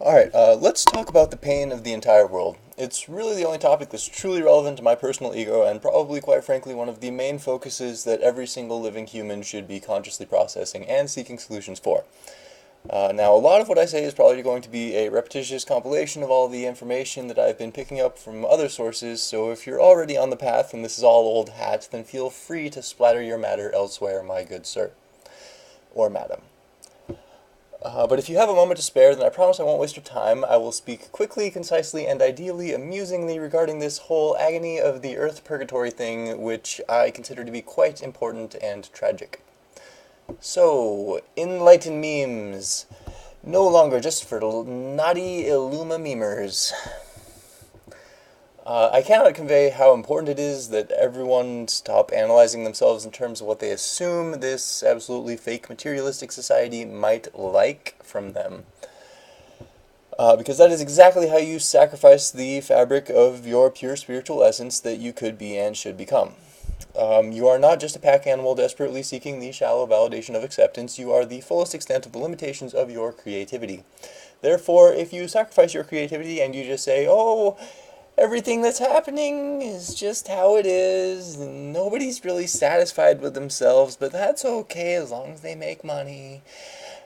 Alright, let's talk about the pain of the entire world. It's really the only topic that's truly relevant to my personal ego, and probably, quite frankly, one of the main focuses that every single living human should be consciously processing and seeking solutions for. Now, a lot of what I say is probably going to be a repetitious compilation of all the information that I've been picking up from other sources, so if you're already on the path and this is all old hat, then feel free to splatter your matter elsewhere, my good sir. Or madam. But if you have a moment to spare, then I promise I won't waste your time. I will speak quickly, concisely, and ideally amusingly regarding this whole agony of the earth purgatory thing, which I consider to be quite important and tragic. So, enlighten memes. No longer just for naughty Illuma memers. I cannot convey how important it is that everyone stop analyzing themselves in terms of what they assume this absolutely fake materialistic society might like from them. Because that is exactly how you sacrifice the fabric of your pure spiritual essence that you could be and should become. You are not just a pack animal desperately seeking the shallow validation of acceptance, you are the fullest extent of the limitations of your creativity. Therefore, if you sacrifice your creativity and you just say, oh, everything that's happening is just how it is, and nobody's really satisfied with themselves, but that's okay as long as they make money.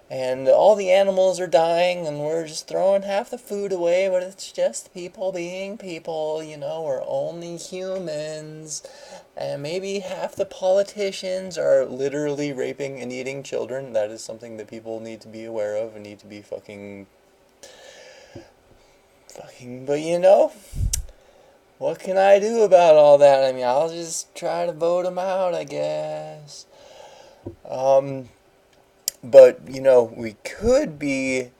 And all the animals are dying, and we're just throwing half the food away, but it's just people being people, we're only humans. And maybe half the politicians are literally raping and eating children. That is something that people need to be aware of and need to be fucking, but what can I do about all that? I mean, I'll just try to vote them out, I guess. But, we could be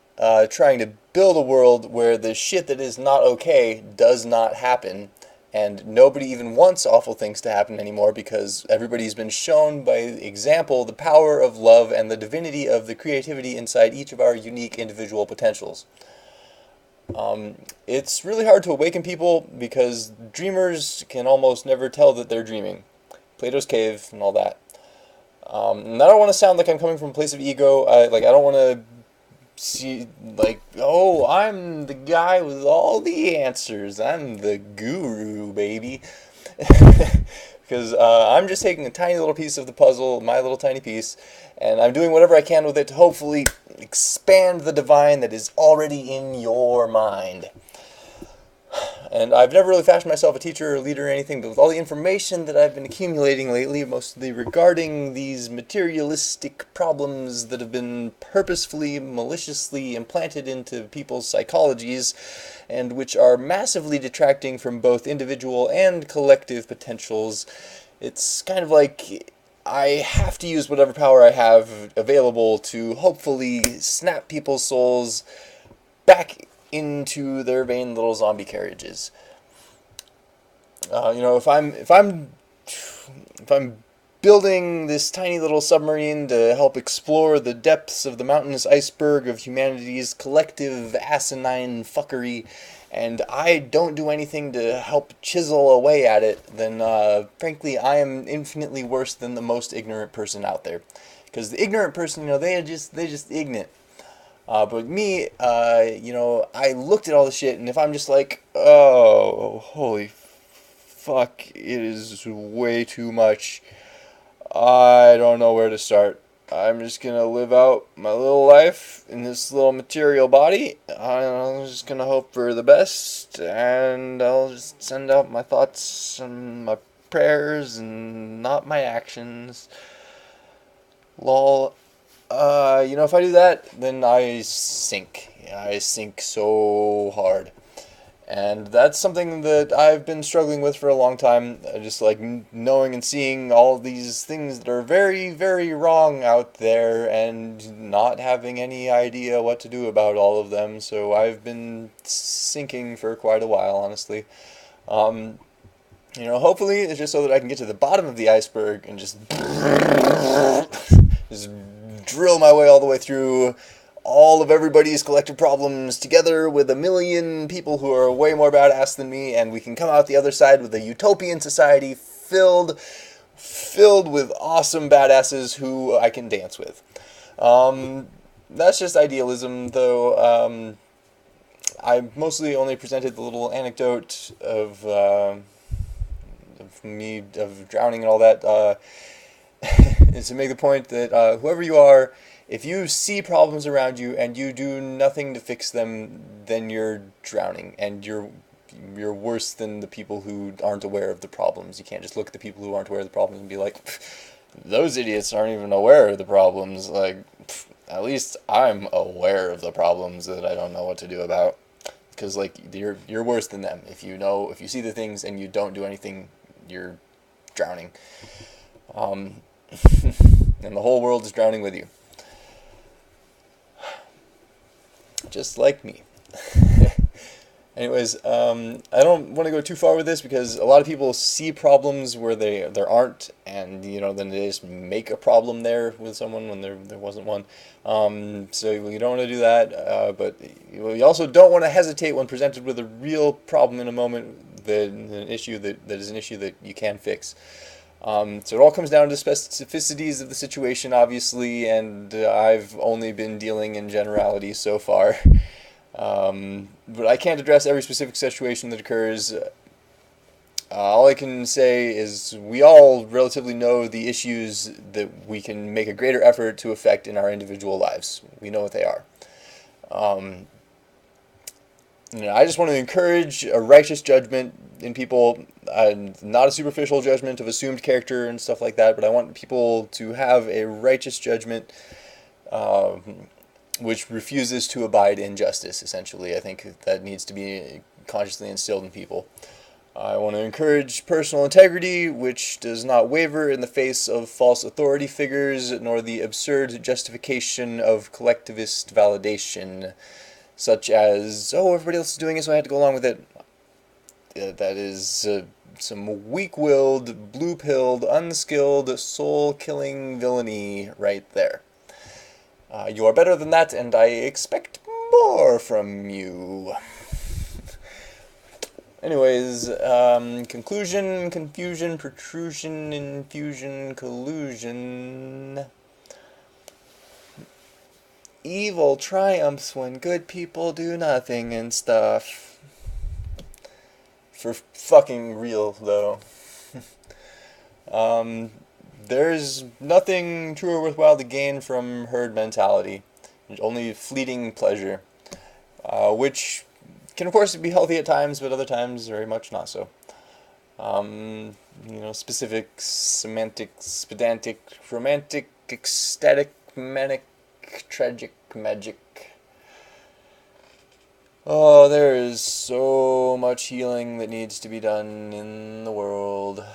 trying to build a world where the shit that is not okay does not happen, and nobody even wants awful things to happen anymore because everybody's been shown by example the power of love and the divinity of the creativity inside each of our unique individual potentials. It's really hard to awaken people because dreamers can almost never tell that they're dreaming. Plato's cave and all that. And I don't want to sound like I'm coming from a place of ego. I don't want to see, oh, I'm the guy with all the answers. I'm the guru, baby. Because I'm just taking a tiny little piece of the puzzle, my little tiny piece, and I'm doing whatever I can with it to hopefully expand the divine that is already in your mind. And I've never really fashioned myself a teacher or leader or anything, but with all the information that I've been accumulating lately, mostly regarding these materialistic problems that have been purposefully, maliciously implanted into people's psychologies, and which are massively detracting from both individual and collective potentials, it's kind of like I have to use whatever power I have available to hopefully snap people's souls back into their vain little zombie carriages. If I'm building this tiny little submarine to help explore the depths of the mountainous iceberg of humanity's collective asinine fuckery, and I don't do anything to help chisel away at it, then frankly I am infinitely worse than the most ignorant person out there. Because the ignorant person, they're just ignorant. But me, I looked at all the shit, and if I'm just like, oh, holy fuck, it is way too much, I don't know where to start. I'm just gonna live out my little life in this little material body. I'm just gonna hope for the best, and I'll just send out my thoughts and my prayers and not my actions. Lol. If I do that, then I sink. I sink so hard. And that's something that I've been struggling with for a long time. Just knowing and seeing all these things that are very, very wrong out there and not having any idea what to do about all of them. So I've been sinking for quite a while, honestly. Hopefully it's just so that I can get to the bottom of the iceberg and just drill my way all the way through all of everybody's collective problems together with a million people who are way more badass than me, and we can come out the other side with a utopian society filled with awesome badasses who I can dance with. That's just idealism, though. I mostly only presented the little anecdote of drowning and all that, is to make the point that whoever you are, if you see problems around you and you do nothing to fix them, then you're drowning, and you're worse than the people who aren't aware of the problems. You can't just look at the people who aren't aware of the problems and be like, those idiots aren't even aware of the problems. Like, at least I'm aware of the problems that I don't know what to do about. Because like you're worse than them. If you see the things and you don't do anything, you're drowning. And the whole world is drowning with you. Just like me. Anyways, I don't want to go too far with this because a lot of people see problems where there aren't, and then they just make a problem there with someone when there wasn't one. So you don't want to do that, but you also don't want to hesitate when presented with a real problem in a moment, that is an issue that you can fix. So it all comes down to specificities of the situation, obviously, and I've only been dealing in generalities so far. But I can't address every specific situation that occurs. All I can say is we all relatively know the issues that we can make a greater effort to affect in our individual lives. We know what they are. I just want to encourage a righteous judgment in people, not a superficial judgment of assumed character and stuff like that, but I want people to have a righteous judgment which refuses to abide in justice, essentially. I think that needs to be consciously instilled in people. I want to encourage personal integrity, which does not waver in the face of false authority figures, nor the absurd justification of collectivist validation, such as, oh, everybody else is doing it, so I had to go along with it. That is some weak-willed, blue-pilled, unskilled, soul-killing villainy right there. You are better than that, and I expect more from you. Anyways, conclusion, confusion, protrusion, infusion, collusion. Evil triumphs when good people do nothing and stuff. For fucking real, though. There's nothing true or worthwhile to gain from herd mentality. Only fleeting pleasure. Which can, of course, be healthy at times, but other times very much not so. Specific, semantic, pedantic, romantic, ecstatic, manic, tragic, magic. Oh, there is so much healing that needs to be done in the world.